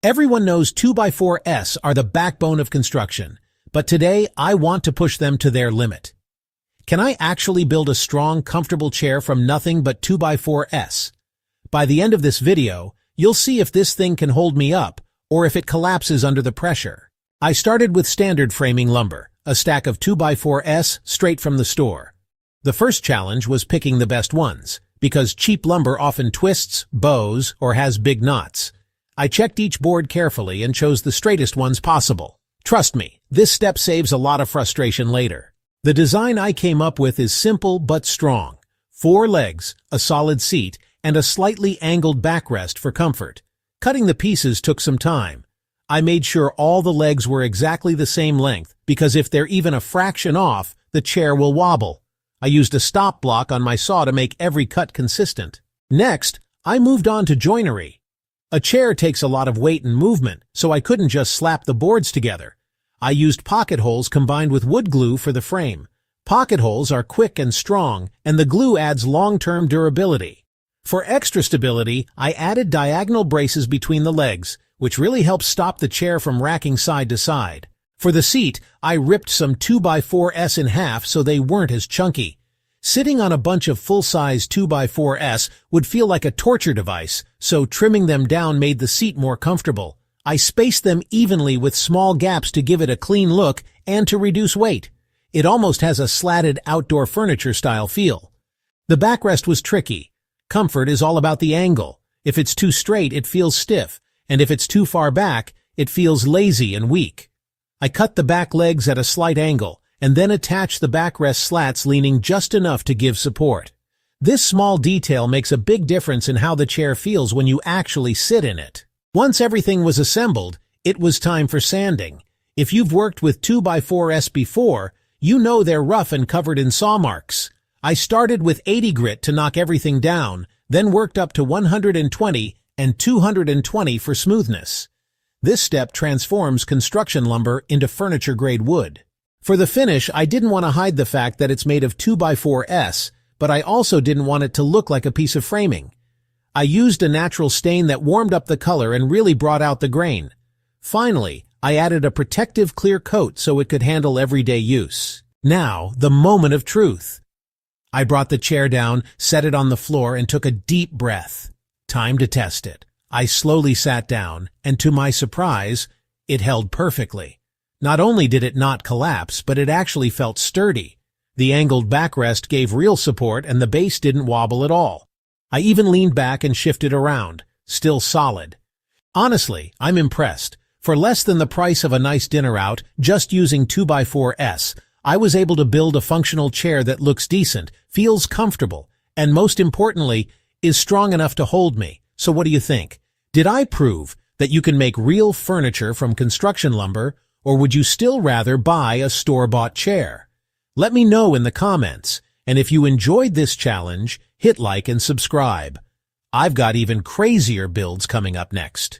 Everyone knows 2x4s are the backbone of construction, but today I want to push them to their limit. Can I actually build a strong, comfortable chair from nothing but 2x4s? By the end of this video, you'll see if this thing can hold me up or if it collapses under the pressure. I started with standard framing lumber, a stack of 2x4s straight from the store. The first challenge was picking the best ones, because cheap lumber often twists, bows, or has big knots. I checked each board carefully and chose the straightest ones possible. Trust me, this step saves a lot of frustration later. The design I came up with is simple but strong. 4 legs, a solid seat, and a slightly angled backrest for comfort. Cutting the pieces took some time. I made sure all the legs were exactly the same length, because if they're even a fraction off, the chair will wobble. I used a stop block on my saw to make every cut consistent. Next, I moved on to joinery. A chair takes a lot of weight and movement, so I couldn't just slap the boards together. I used pocket holes combined with wood glue for the frame. Pocket holes are quick and strong, and the glue adds long-term durability. For extra stability, I added diagonal braces between the legs, which really helps stop the chair from racking side to side. For the seat, I ripped some 2x4s in half so they weren't as chunky. Sitting on a bunch of full-size 2x4s would feel like a torture device, so trimming them down made the seat more comfortable. I spaced them evenly with small gaps to give it a clean look and to reduce weight. It almost has a slatted outdoor furniture style feel. The backrest was tricky. Comfort is all about the angle. If it's too straight, it feels stiff, and if it's too far back, it feels lazy and weak. I cut the back legs at a slight angle, and then attach the backrest slats leaning just enough to give support. This small detail makes a big difference in how the chair feels when you actually sit in it. Once everything was assembled, it was time for sanding. If you've worked with 2x4s before, you know they're rough and covered in saw marks. I started with 80 grit to knock everything down, then worked up to 120 and 220 for smoothness. This step transforms construction lumber into furniture-grade wood. For the finish, I didn't want to hide the fact that it's made of 2x4s, but I also didn't want it to look like a piece of framing. I used a natural stain that warmed up the color and really brought out the grain. Finally, I added a protective clear coat so it could handle everyday use. Now, the moment of truth. I brought the chair down, set it on the floor, and took a deep breath. Time to test it. I slowly sat down, and to my surprise, it held perfectly. Not only did it not collapse, but it actually felt sturdy. The angled backrest gave real support and the base didn't wobble at all. I even leaned back and shifted around, still solid. Honestly, I'm impressed. For less than the price of a nice dinner out, just using 2x4s, I was able to build a functional chair that looks decent, feels comfortable, and most importantly, is strong enough to hold me. So what do you think? Did I prove that you can make real furniture from construction lumber, or would you still rather buy a store-bought chair? Let me know in the comments, and if you enjoyed this challenge, hit like and subscribe. I've got even crazier builds coming up next.